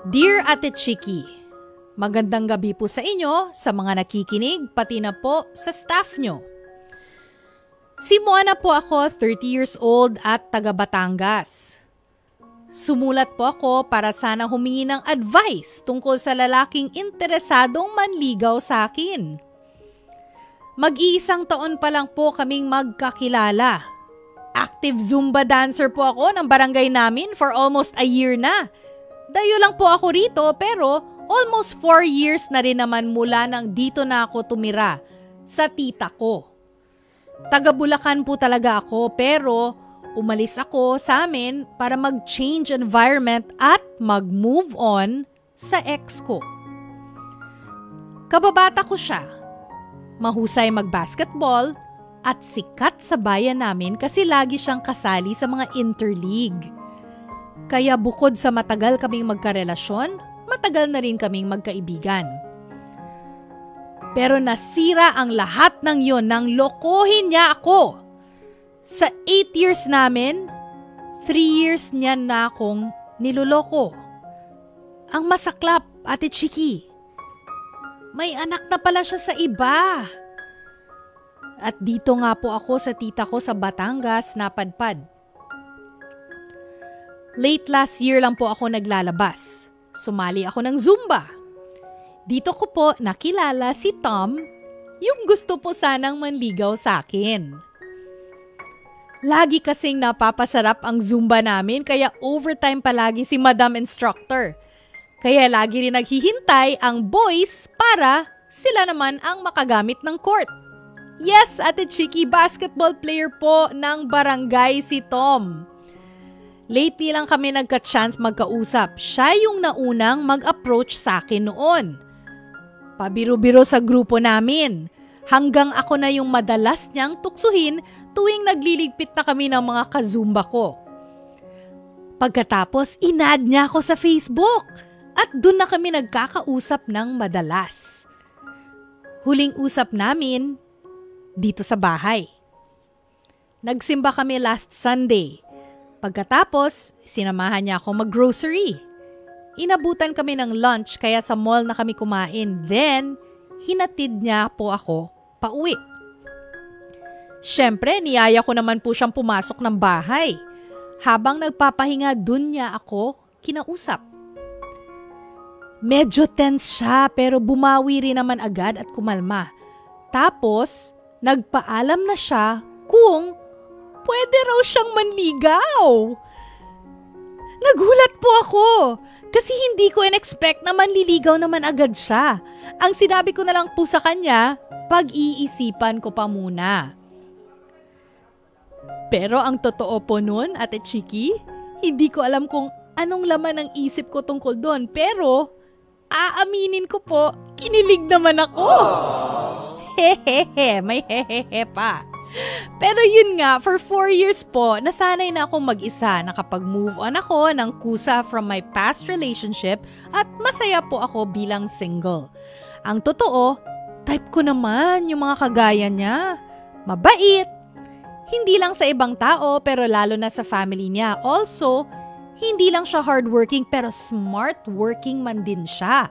Dear Ate Chiki, magandang gabi po sa inyo, sa mga nakikinig, pati na po sa staff nyo. Si Mona po ako, 30 years old at taga Batangas. Sumulat po ako para sana humingi ng advice tungkol sa lalaking interesadong manligaw sa akin. Mag-iisang taon pa lang po kaming magkakilala. Active Zumba dancer po ako ng barangay namin for almost a year na. Dayo lang po ako rito pero almost 4 years na rin naman mula nang dito na ako tumira sa tita ko. Taga Bulacan po talaga ako pero umalis ako sa amin para mag-change environment at mag-move on sa ex ko. Kababata ko siya. Mahusay mag-basketball at sikat sa bayan namin kasi lagi siyang kasali sa mga interleague. Kaya bukod sa matagal kaming magkarelasyon, matagal na rin kaming magkaibigan. Pero nasira ang lahat ng yon nang lokohin niya ako. Sa 8 years namin, 3 years niya na akong niloloko. Ang masaklap, Ate Chiki, may anak na pala siya sa iba. At dito nga po ako sa tita ko sa Batangas napadpad. Late last year lang po ako naglalabas. Sumali ako ng Zumba. Dito ko po nakilala si Tom, yung gusto po sanang manligaw sa akin. Lagi kasing napapasarap ang Zumba namin kaya overtime palagi si Madam Instructor. Kaya lagi rin naghihintay ang boys para sila naman ang makagamit ng court. Yes, Ate Chiki, basketball player po ng barangay si Tom. Lately lang kami nagka-chance magkausap. Siya yung naunang mag-approach sa akin noon. Pabiro-biro sa grupo namin. Hanggang ako na yung madalas niyang tuksuhin tuwing nagliligpit na kami ng mga kazumba ko. Pagkatapos, in-add niya ako sa Facebook. At doon na kami nagkakausap ng madalas. Huling usap namin dito sa bahay. Nagsimba kami last Sunday. Pagkatapos, sinamahan niya ako mag-grocery. Inabutan kami ng lunch kaya sa mall na kami kumain. Then, hinatid niya po ako pauwi. Siyempre, niyaya ko naman po siyang pumasok ng bahay. Habang nagpapahinga, dun niya ako kinausap. Medyo tense siya pero bumawi rin naman agad at kumalma. Tapos, nagpaalam na siya kung pwede raw siyang manligaw. Nagulat po ako kasi hindi ko in-expect na manliligaw naman agad siya. Ang sinabi ko na lang po sa kanya, pag-iisipan ko pa muna. Pero ang totoo po nun, Ate Chiki, hindi ko alam kung anong laman ang isip ko tungkol doon. Pero, aaminin ko po, kinilig naman ako. Hehehe, may hehehe pa. Pero yun nga, for 4 years po, nasanay na akong mag-isa. Nakapag-move on ako ng kusa from my past relationship at masaya po ako bilang single. Ang totoo, type ko naman yung mga kagaya niya. Mabait. Hindi lang sa ibang tao pero lalo na sa family niya. Also, hindi lang siya hardworking pero smart working man din siya.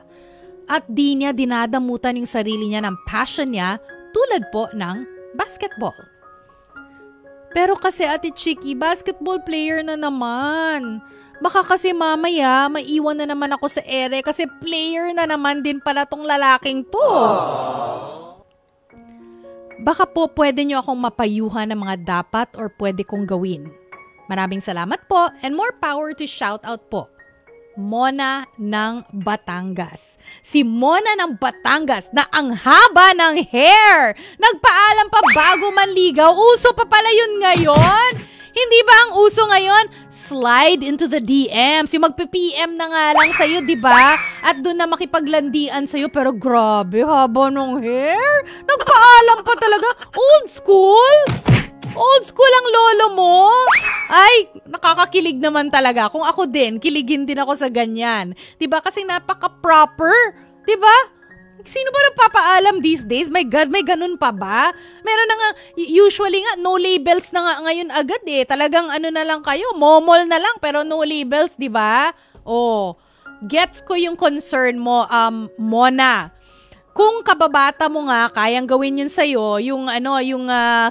At di niya dinadamutan yung sarili niya ng passion niya tulad po ng basketball. Pero kasi Ate Chiki, basketball player na naman. Baka kasi mamaya maiwan na naman ako sa ere kasi player na naman din pala tong lalaking to. Baka po pwede nyo akong mapayuhan ng mga dapat or pwede kong gawin. Maraming salamat po and more power to shout out po. Mona ng Batangas. Si Mona ng Batangas na ang haba ng hair. Nagpaalam pa bago manligaw. Uso pa pala yun ngayon. Hindi ba ang uso ngayon? Slide into the DMs. Yung magpi-PM na nga lang sa'yo, di ba? At doon na makipaglandian sa'yo. Pero grabe, haba ng hair. Nagpaalam pa talaga. Old school. Old school ang lolo mo? Ay, nakakakilig naman talaga. Kung ako din, kiligin din ako sa ganyan. Diba? Kasi napaka-proper. Diba? Sino ba nagpapaalam these days? My God, may ganun pa ba? Meron na nga, usually nga, no labels na nga ngayon agad eh. Talagang ano na lang kayo, momol na lang, pero no labels, diba? Oh, gets ko yung concern mo, Mona. Kung kababata mo nga, kayang gawin yun sa'yo, yung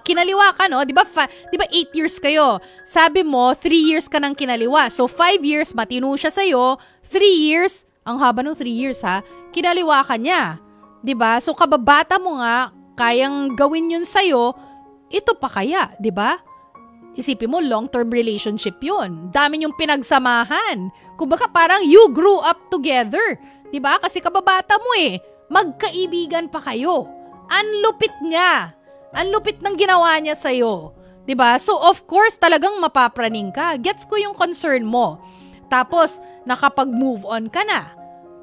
kinaliwa ka, no? Di ba 8 years kayo? Sabi mo, 3 years ka nang kinaliwa. So, 5 years, matino siya sa'yo. 3 years, ang haba ng 3 years, ha? Kinaliwa ka niya. Di ba? So, kababata mo nga, kayang gawin yun sa'yo, ito pa kaya, di ba? Isipin mo, long-term relationship yun. Dami yung pinagsamahan. Kumbaga parang you grew up together. Diba? Kasi kababata mo eh. Magkaibigan pa kayo. Ang lupit niya. Ang lupit ng ginawa niya sa'yo. Diba? So of course, talagang mapapraning ka. Gets ko yung concern mo. Tapos, nakapag-move on ka na.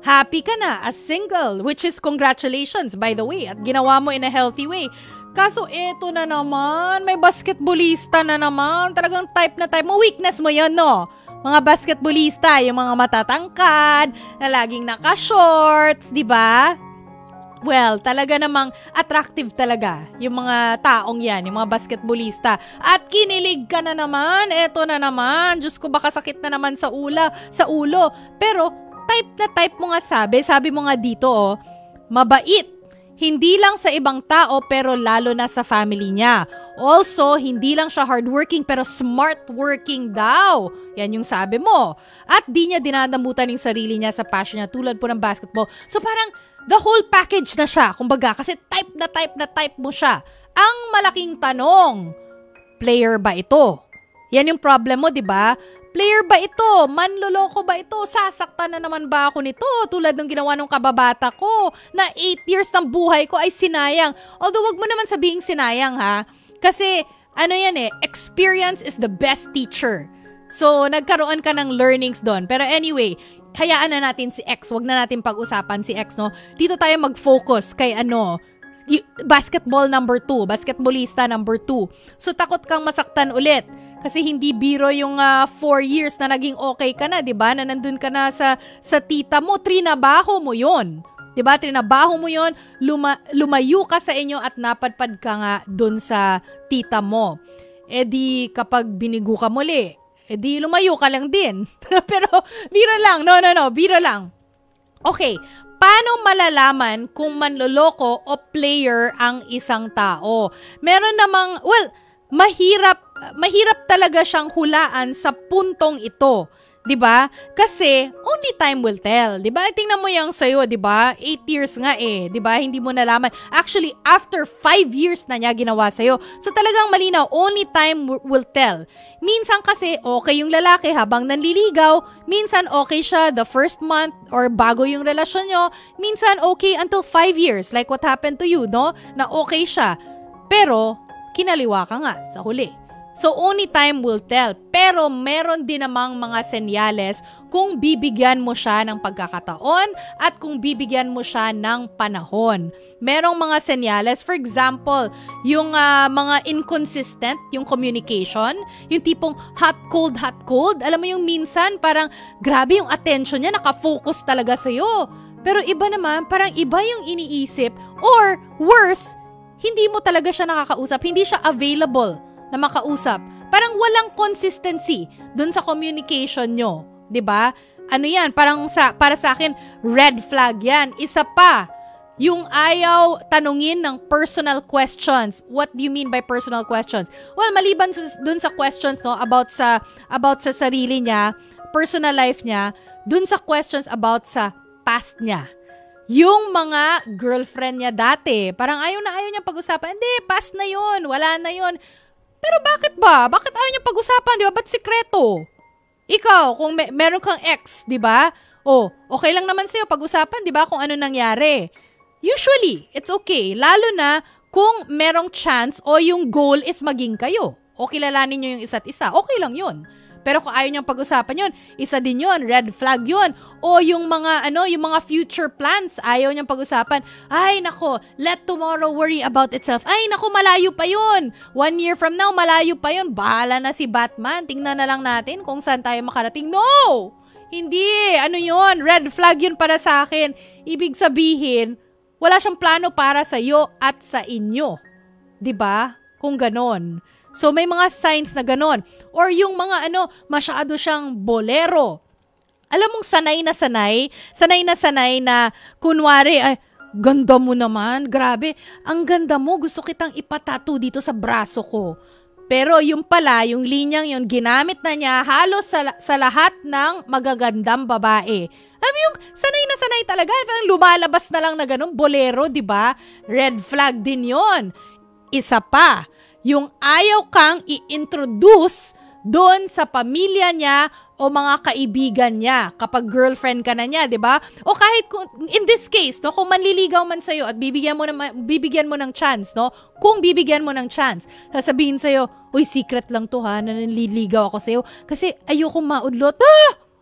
Happy ka na as single. Which is congratulations, by the way. At ginawa mo in a healthy way. Kaso eto na naman, may basketballista na naman. Talagang type na type mo. Weakness mo yun, no? Mga basketballista, yung mga matatangkad, na laging naka-shorts, di ba? Well, talaga namang attractive talaga yung mga taong yan, yung mga basketballista. At kinilig ka na naman, eto na naman. Diyos ko, baka sakit na naman sa ulo. Pero type na type mo nga sabi mo nga dito, oh, mabait. Hindi lang sa ibang tao pero lalo na sa family niya. Also, hindi lang siya hardworking pero smart working daw. Yan yung sabi mo. At di niya dinadamutan yung sarili niya sa passion niya tulad po ng basketball. So parang the whole package na siya. Kumbaga, kasi type na type mo siya. Ang malaking tanong, player ba ito? Yan yung problem mo, di ba? Player ba ito? Manloloko ba ito? Sasaktan na naman ba ako nito? Tulad ng ginawa ng kababata ko na 8 years ng buhay ko ay sinayang. Although wag mo naman sabihing sinayang, ha? Kasi experience is the best teacher. So nagkaroon ka ng learnings doon. Pero anyway, hayaan na natin si X. Wag na natin pag-usapan si X, no? Dito tayo mag-focus kay basketball number 2, basketballista number 2. So takot kang masaktan ulit. Kasi hindi biro yung 4 years na naging okay ka na, 'di ba? Na nandun ka na sa tita mo, trinabaho mo 'yon. 'Di ba? Trinabaho mo 'yon, lumayo ka sa inyo at napadpad ka nga dun sa tita mo. Di kapag binigo ka muli, di lumayo ka lang din. Pero biro lang. No, biro lang. Okay, paano malalaman kung manloloko o player ang isang tao? Meron namang, mahirap talaga siyang hulaan sa puntong ito. 'Di ba? Kasi only time will tell. 'Di ba? Tingnan mo 'yang sayo, 'di ba? 8 years nga 'di ba? Hindi mo nalaman. Actually, after 5 years na niya ginawa sayo. So talagang malinaw, only time will tell. Minsan kasi okay yung lalaki habang nanliligaw, minsan okay siya the first month or bago yung relasyon nyo, minsan okay until 5 years like what happened to you, no? Na okay siya. Pero kinaliwa ka nga sa huli. So, only time will tell. Pero meron din namang mga senyales kung bibigyan mo siya ng pagkakataon at kung bibigyan mo siya ng panahon. Merong mga senyales, for example, yung mga inconsistent, yung communication, yung tipong hot, cold. Alam mo yung minsan, parang grabe yung attention niya, nakafocus talaga sa'yo. Pero iba naman, parang iba yung iniisip. Or, worse, hindi mo talaga siya nakakausap, hindi siya available na makausap. Parang walang consistency dun sa communication nyo. 'Di ba? Ano yan? Para sa akin, red flag yan. Isa pa, yung ayaw tanungin ng personal questions. What do you mean by personal questions? Well, maliban dun sa questions, no, about sa sarili niya, personal life niya, dun sa questions about sa past niya. Yung mga girlfriend niya dati, parang ayaw niya pag-usapan. Hindi, past na yun, wala na yun. Pero bakit ba? Bakit ayaw niya pag-usapan, di ba? Ba't sikreto? Ikaw, kung meron kang ex, di ba? Okay lang naman sa'yo pag-usapan, di ba? Kung ano nangyari. Usually, it's okay. Lalo na kung merong chance o yung goal is maging kayo. O kilalanin nyo yung isa't isa. Okay lang yun. Pero kung ayaw niyang pag-usapan yun, isa din yun, red flag yun. O yung mga future plans, ayaw niyang pag-usapan. Ay, nako, let tomorrow worry about itself. Ay, nako, malayo pa yun. 1 year from now, malayo pa yun. Bahala na si Batman. Tingnan na lang natin kung saan tayo makarating. No! Hindi. Ano yun? Red flag yun para sa akin. Ibig sabihin, wala siyang plano para sa iyo at sa inyo. 'Di ba? Kung ganon. So, may mga signs na ganon. Or yung mga masyado siyang bolero. alam mong sanay na kunwari, ay, ganda mo naman, grabe, ang ganda mo, gusto kitang ipatato dito sa braso ko. Pero yung pala, yung linyang yun, ginamit na niya halos sa lahat ng magagandang babae. Alam mo yung sanay talaga, lumalabas na lang na ganun, bolero, di ba? Red flag din yon. Isa pa, yung ayaw kang i-introduce doon sa pamilya niya o mga kaibigan niya kapag girlfriend ka na niya, 'di ba? O kahit in this case, no, kung manliligaw man sa iyo at bibigyan mo ng chance, no? Kung bibigyan mo ng chance, sasabihin sa iyo, "Uy, secret lang 'to ha, nanliligaw ako sa iyo kasi ayoko maudlot."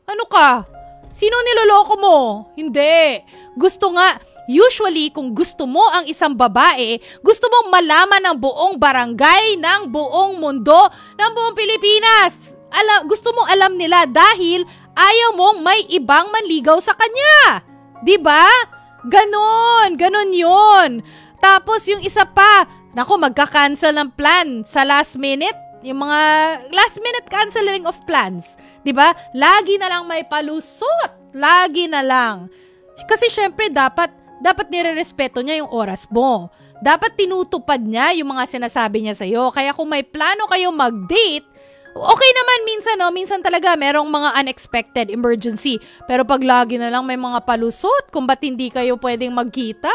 Ano ka? Sino niloloko mo? Hindi. Gusto nga, usually, kung gusto mo ang isang babae, gusto mong malaman ng buong barangay, ng buong mundo, ng buong Pilipinas. Gusto mong alam nila dahil ayaw mong may ibang manligaw sa kanya. Diba? Ganon yun. Tapos yung isa pa, naku, magka-cancel ng plan sa last minute. Yung mga last minute canceling of plans. Diba? Lagi na lang may palusot. Lagi na lang. Kasi syempre dapat nire-respeto niya yung oras mo. Dapat tinutupad niya yung mga sinasabi niya sa'yo. Kaya kung may plano kayo mag-date, okay naman minsan, no? Minsan talaga merong mga unexpected emergency. Pero pag lagi na lang may mga palusot, kung ba't hindi kayo pwedeng magkita,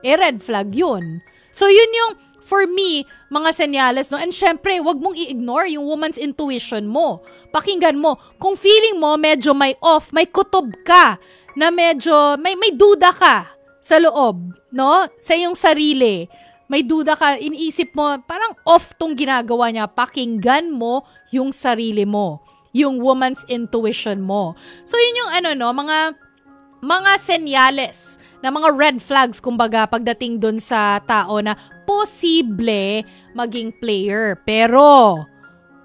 red flag yun. So yun yung, for me, mga senyales, no? And syempre, wag mong i-ignore yung woman's intuition mo. Pakinggan mo. Kung feeling mo medyo may off, may kutob ka, na medyo, may duda ka sa loob, no? Sa iyong sarili. May duda ka, iniisip mo, parang off tong ginagawa niya. Pakinggan mo yung sarili mo. Yung woman's intuition mo. So, yun yung mga senyales na mga red flags, kumbaga, pagdating dun sa tao na posible maging player. Pero,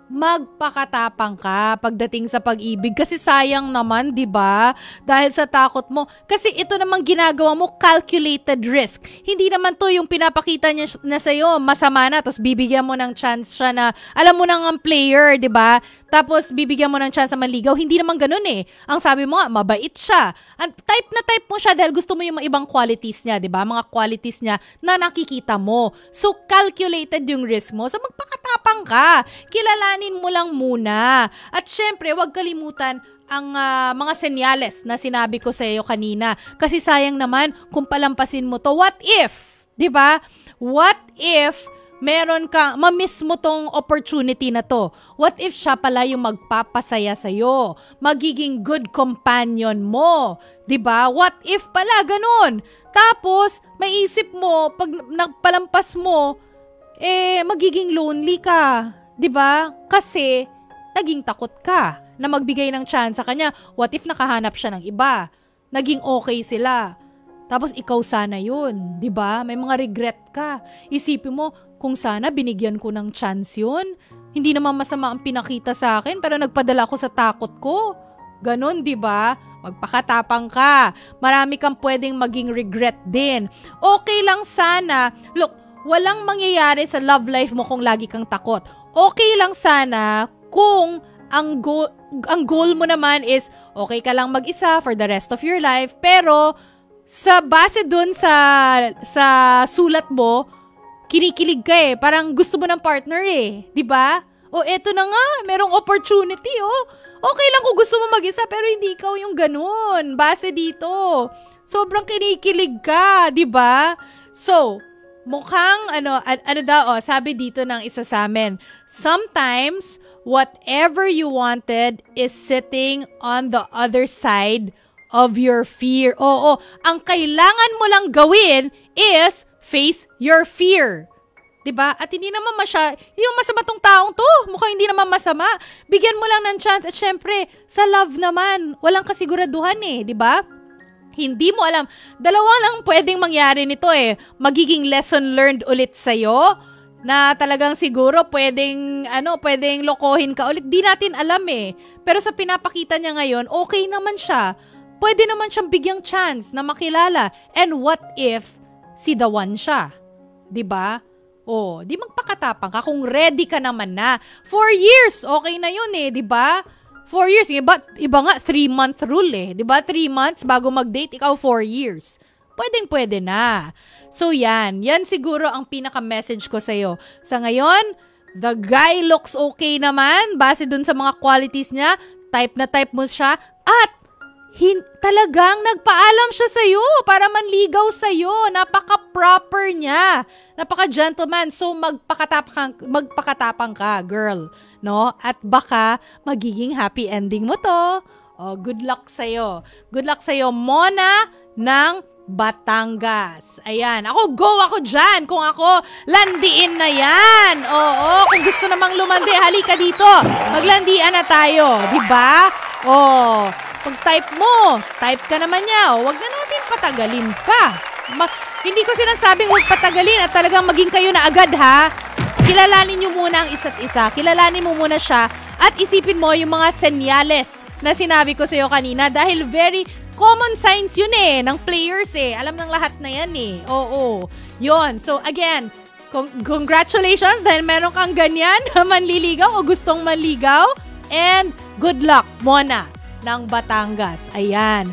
magpakatapang ka pagdating sa pag-ibig kasi sayang naman, 'di ba? Dahil sa takot mo. Kasi ito namang ginagawa mo, calculated risk. Hindi naman 'to yung pinapakita niya na sa iyo masama na tapos bibigyan mo ng chance siya na alam mo nang ang player, 'di ba? Tapos bibigyan mo ng chance na manligaw. Hindi naman ganoon eh. Ang sabi mo nga, mabait siya. At type mo siya dahil gusto mo yung mga ibang qualities niya, 'di ba? Mga qualities niya na nakikita mo. So calculated yung risk mo. So magpakatapang ka. Kilalanin mo lang muna. At syempre, huwag kalimutan ang mga senyales na sinabi ko sa iyo kanina. Kasi sayang naman kung palampasin mo to. What if? 'Di ba? What if meron ka, mamiss mo tong opportunity na to? What if siya pala yung magpapasaya sa'yo? Magiging good companion mo? 'Di ba? What if pala ganun? Tapos, maisip mo, pag nagpalampas mo, magiging lonely ka. 'Di ba? Kasi, naging takot ka na magbigay ng chance sa kanya. What if nakahanap siya ng iba? Naging okay sila. Tapos, ikaw sana yun. 'Di ba? May mga regret ka. Isipin mo, kung sana binigyan ko ng chance yun. Hindi naman masama ang pinakita sa akin, pero nagpadala ko sa takot ko. Ganon, di ba? Magpakatapang ka. Marami kang pwedeng maging regret din. Okay lang sana. Look, walang mangyayari sa love life mo kung lagi kang takot. Okay lang sana kung ang goal mo naman is okay ka lang mag-isa for the rest of your life, pero sa base dun sa sulat mo, kinikilig ka eh. Parang gusto mo ng partner eh. 'Di ba? O eto na nga, merong opportunity oh. Okay lang kung gusto mo mag-isa pero hindi ikaw yung ganun. Base dito. Sobrang kinikilig ka, 'di ba? So, mukhang sabi dito ng isa sa amin, sometimes whatever you wanted is sitting on the other side of your fear. Oo, ang kailangan mo lang gawin is face your fear. 'Di ba? At hindi naman masama tong taong 'to. Mukhang hindi naman masama. Bigyan mo lang ng chance at syempre, sa love naman, walang kasiguraduhan eh, 'di ba? Hindi mo alam. Dalawa lang pwedeng mangyari nito eh. Magiging lesson learned ulit sa'yo na talagang siguro pwedeng lokohin ka ulit. Di natin alam eh. Pero sa pinapakita niya ngayon, okay naman siya. Pwede naman siyang bigyang chance na makilala. And what if si the one siya? 'Di ba? Oh, di magpakatapang ka kung ready ka naman na. 4 years, okay na 'yun eh, 'di ba? 4 years. Iba nga, 3-month rule eh. Diba? 3 months bago mag-date, ikaw 4 years. Pwedeng-pwede na. So yan siguro ang pinaka-message ko sa'yo. Sa ngayon, the guy looks okay naman, base dun sa mga qualities niya, type na type mo siya, at talagang nagpaalam siya sa'yo para manligaw sa'yo. Napaka-proper niya. Napaka-gentleman. So, magpakatapang ka, girl. No? At baka magiging happy ending mo to. Oh, good luck sa'yo. Good luck sa'yo, Mona ng Batangas. Ayan. Ako dyan. Kung ako, landiin na yan. Oo, kung gusto namang lumandi, halika dito. Maglandian na tayo. Diba? Oh, pag type mo, type ka naman niya. Huwag na natin patagalin pa. Hindi ko sinasabing huwag patagalin at talagang maging kayo na agad, ha? Kilalanin nyo muna ang isa't isa. Kilalanin mo muna siya at isipin mo yung mga senyales na sinabi ko sa'yo kanina dahil very common signs yun ng players Alam ng lahat na yan Oo. Yun. So again, congratulations dahil meron kang ganyan na manliligaw o gustong manligaw. And good luck, Mona ng Batangas. Ayan.